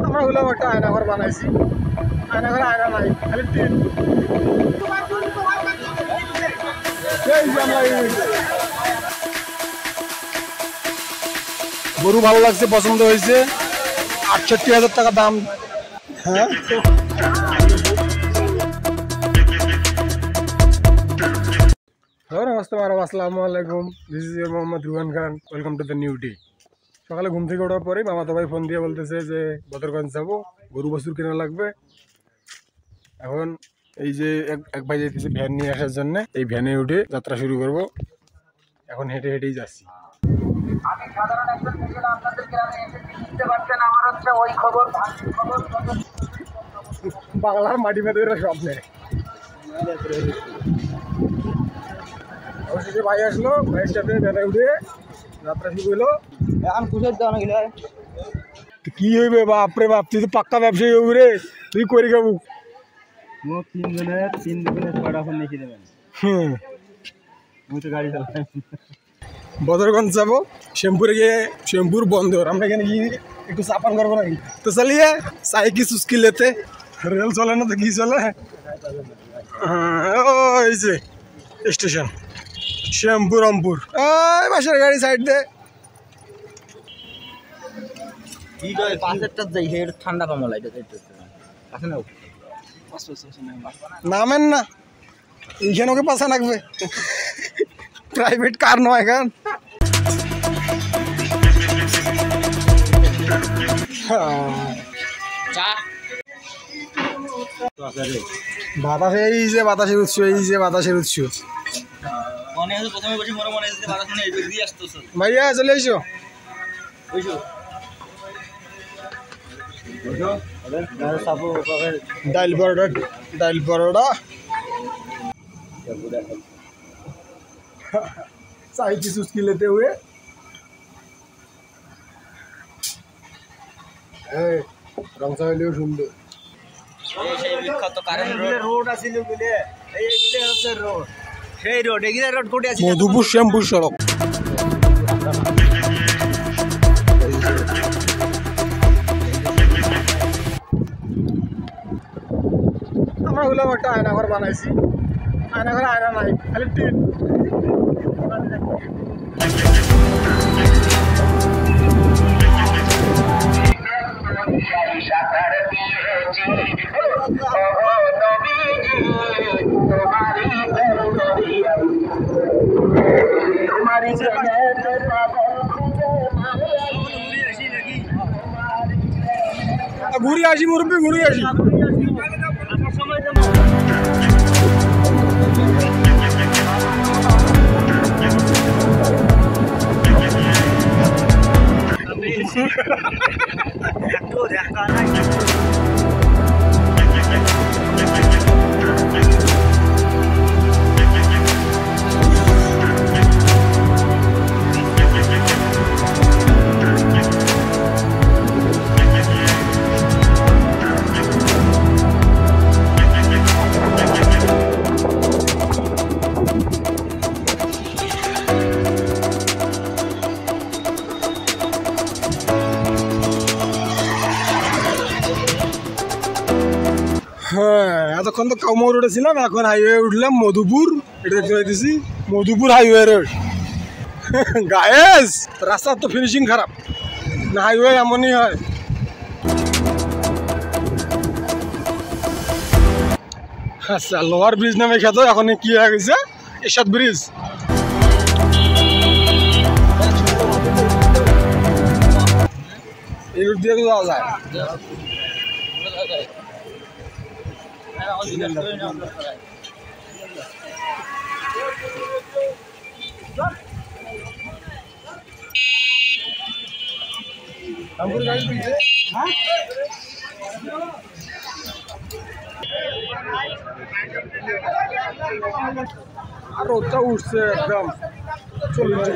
আমরা হলাম একটা আয়নাঘর বানাইছি, আয়নাঘরে আয়না নাই, খালি টিন। গরু ভালো লাগছে, পছন্দ হয়েছে, ৬৮,০০০ টাকা দাম। হ্যাঁ, নমস্তে মারাম, আসসালামু আলাইকুম। This is your Mohammad Ruhan Khan. Welcome to the new day. সকালে ঘুম থেকে ওঠার পরেই মামাতো ভাই ফোন দিয়ে বলতেছে যে বদরগঞ্জ যাবো, গরু বাছুর কেনা লাগবে। এখন এই যে এক ভাই যাইতেছে ভ্যান নিয়ে আসার জন্য, এই ভ্যানে উঠে যাত্রা শুরু করব। এখন হেঁটে হেঁটেই যাচ্ছি। আমি সাধারণ একজন ছেলে, আপনাদের গ্রামে এসে বুঝতে পারছেন আমার হচ্ছে ওই খবর বাংলার মাটি মেয়েদের স্বপ্নে। অবশেষে ভাই আসলো, ভাইয়ের সাথে ভ্যানে উঠে যাত্রা শুরু হলো। এখন খুশির দেওয়া নাকি কি হইবে বাপরে বাপ, তুই তো পাক্কা ব্যবসায়ী হবি রে, তুই করি খাবো। তিন দুজনের ছয়টা ফোন লিখে দেবেন। তো গাড়ি চালাবেন। বদরগঞ্জ যাবো, শ্যামপুরে গিয়ে শ্যামপুর বন্দর, আমরা এখানে গিয়ে একটু চাপান করবো নাকি। তো চালিয়ে চাই কি চুস্কি লেতে, রেল চলে না তো কি চলে। ওই যে স্টেশন শ্যামপুর রংপুর, ওই বাসার গাড়ি সাইড দে। ঠান্ডা কমলা নামেন না, এইখানে ওকে পাশা লাগবে, প্রাইভেট কার নয় এখন। বাতাসে, এই যে বাতাসের উৎস, এই যে বাতাসের উৎস। ভাইয়া চলে এসো। ডাইল পরোটা, ডাইল পরোটা चाय की चुस्की लेते हुए রং চাইলেও সুন্দর। মধুপুর শ্যামপুর সড়ক। আমরা হলাম একটা আয়নাঘর বানাইছি, আয়নাঘরে আয়না নাই, খালি টিন। ঘুরে আসি মুরব্বী, ঘুরে আসি। হ্যাঁ, এতক্ষণ তো কাউমা রোডে ছিলাম, এখন হাইওয়ে উঠলাম মধুপুর। এটা দেখতে পাইতেছি মধুপুর হাইওয়ে রোড। গায়েস রাস্তার তো ফিনিশিং খারাপ না, হাইওয়ে এমনই হয়। আচ্ছা, লোহার ব্রিজ নামে খ্যাত, এখন কি হয়ে গেছে এরশাদ ব্রিজ। এই রুট দিয়ে তো যাওয়া যায়। আর রোদটা উঠছে একদম, চলছে।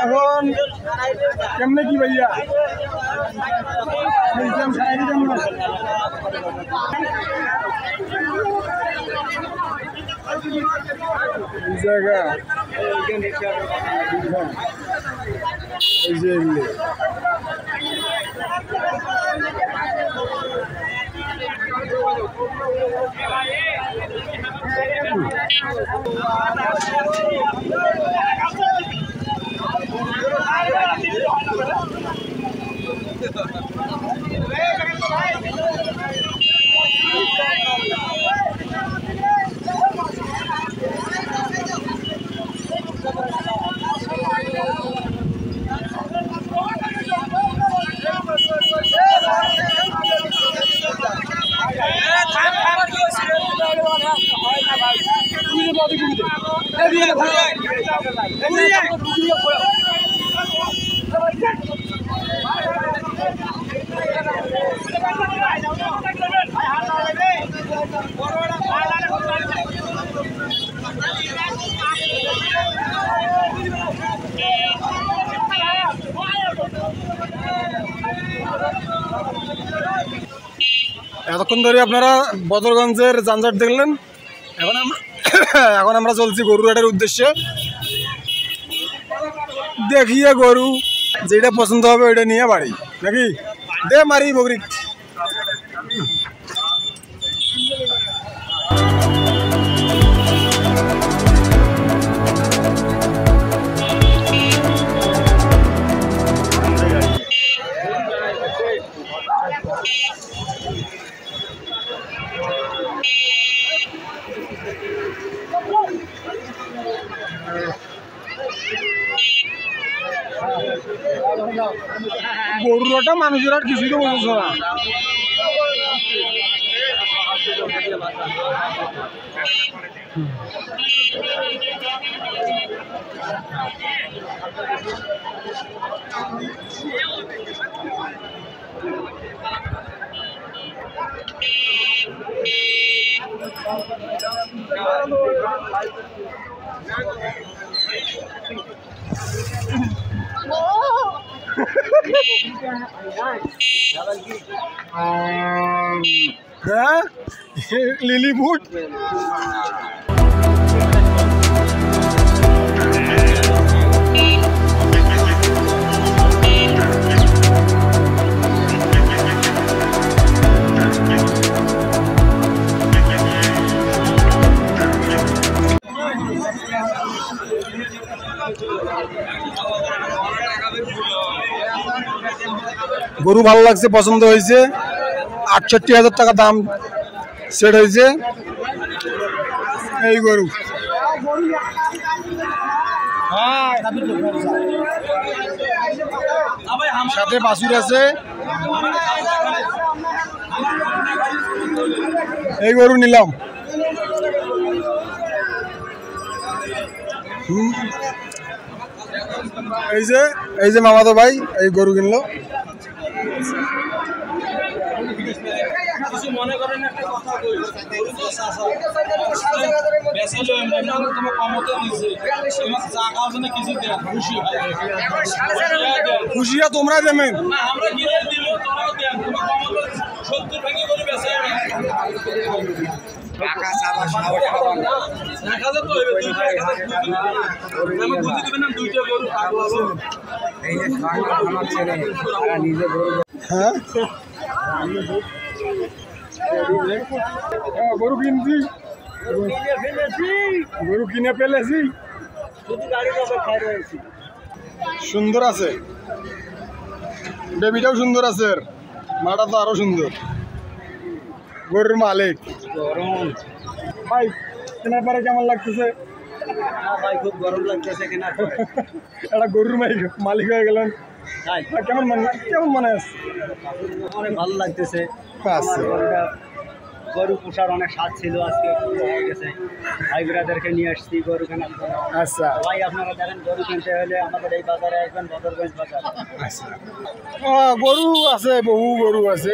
এখন কেমনে কি ভাইয়া জায়গা এই যে এতক্ষণ ধরে আপনারা বদরগঞ্জের যানজট দেখলেন। এখন আমরা চলছি গরুহাটের উদ্দেশ্যে। দেখিয়ে গরু যেটা পছন্দ হবে ওইটা নিয়ে বাড়ি নাকি দে মারি বকরি। গরুটা মানুষের আর কিছুই তো বুঝেছ না। হ্যাঁ লিলিপুট গরু ভালো লাগছে, পছন্দ হয়েছে। ৬৮,০০০ টাকা দাম সেট হয়েছে এই গরু। সাথে বাছুর আছে। এই গরু নিলাম। এই যে মামাতো ভাই এই গরু কিনলো। মনে করেন একটা কথা কই, খুশিয়া তোমরা দেবেন হ্যাঁ গরু কিনছি, গরু কিনে ফেলেছি। সুন্দর আছে, বেবিটাও সুন্দর আছে, মাটা তো আরো সুন্দর। গরুর মালিক ভাই কেনার পরে কেমন লাগতেছে? ভাই খুব গরম লাগতেছে কেনার পরে। একটা গরুর মালিক হয়ে গেলেন, কেমন মনে আছে? অনেক ভালো লাগতেছে। গরু পোষার অনেক স্বাদ ছিল, আজকে পুরো হয়ে গেছে। ভাই ব্রাদারকে নিয়ে আসছি গরু কেনার জন্য। আচ্ছা ভাই আপনারা দেখেন, গরু কিনতে হলে আমাদের এই বাজারে আসবেন, বদরগঞ্জ বাজার। আচ্ছা গরু আছে, বহু গরু আছে।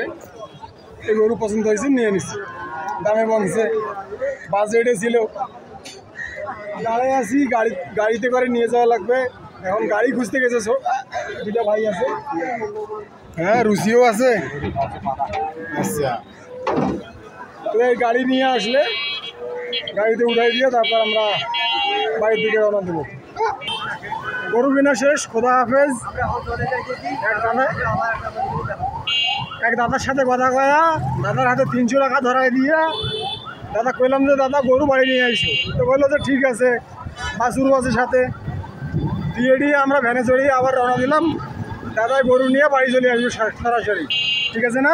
এই গরু পছন্দ হয়েছে, নিয়ে নিচ্ছি। দামে বংশে বাজেটে ছিল, দাঁড়ায় আছি। গাড়িতে করে নিয়ে যাওয়া লাগবে। এখন গাড়ি খুঁজতে গেছে, দুটা ভাই আছে। হ্যাঁ, রুচিও আছে। আচ্ছা, তো এই গাড়ি নিয়ে আসলে গাড়িতে উঠাই দিয়ে তারপর আমরা বাড়ির দিকে রওনা দেবো। গরু কেনা শেষ, খোদা হাফেজ। এক দাদার সাথে কথা কয়া, দাদার হাতে 300 টাকা ধরাই দিয়ে দাদা কইলাম যে দাদা গরু বাড়ি নিয়ে আইসো। তো বললো যে ঠিক আছে, বাছুরও আছে সাথে। দিয়ে আমরা ভ্যানে চড়িয়ে আবার রওনা দিলাম। দাদা গরু নিয়ে বাড়ি চলে আসবো সরাসরি, ঠিক আছে না?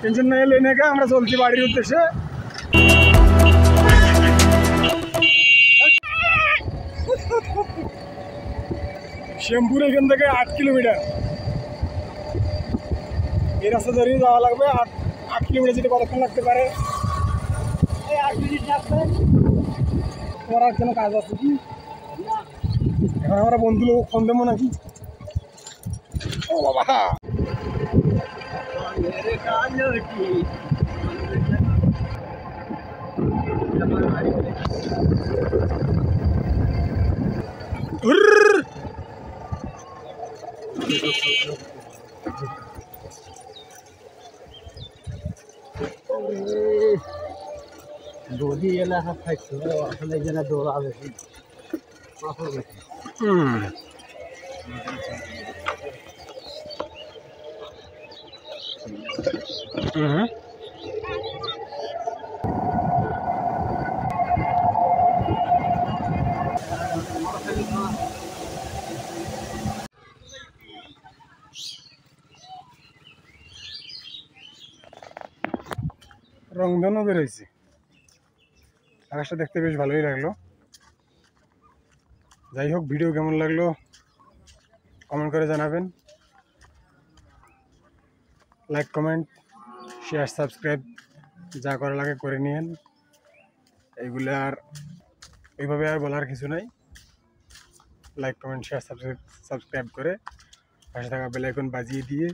টেনশন নিয়ে লেনে আমরা চলছি বাড়ির উদ্দেশ্যে। শ্যামপুর এখান থেকে 8 কিলোমিটার। এই রাস্তা ধরেই যাওয়া লাগবে। 8 কিলোমিটার যেতে কতক্ষণ লাগতে পারে? 8 মিনিট লাগবে। তোমার আর কোনো কাজ আছে কি? এখন আমরা বন্ধু লোক ফোন দেবো নাকি? ও বাবা, যদি এলাকা থাকতো আসলে যেন দৌড়া বেশি। রংধনু বেরোইছে। আকাশটা দেখতে বেশ ভালোই লাগলো। যাই হোক, ভিডিও কেমন লাগলো কমেন্ট করে জানাবেন। লাইক, কমেন্ট, শেয়ার, সাবস্ক্রাইব যা করা লাগে করে নিয়েন। এইগুলো আর এইভাবে আর বলার কিছু নাই। লাইক, কমেন্ট, শেয়ার, সাবস্ক্রাইব করে পাশে থাকা বেল আইকন বাজিয়ে দিয়ে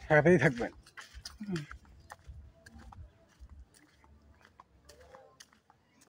সাথেই থাকবেন।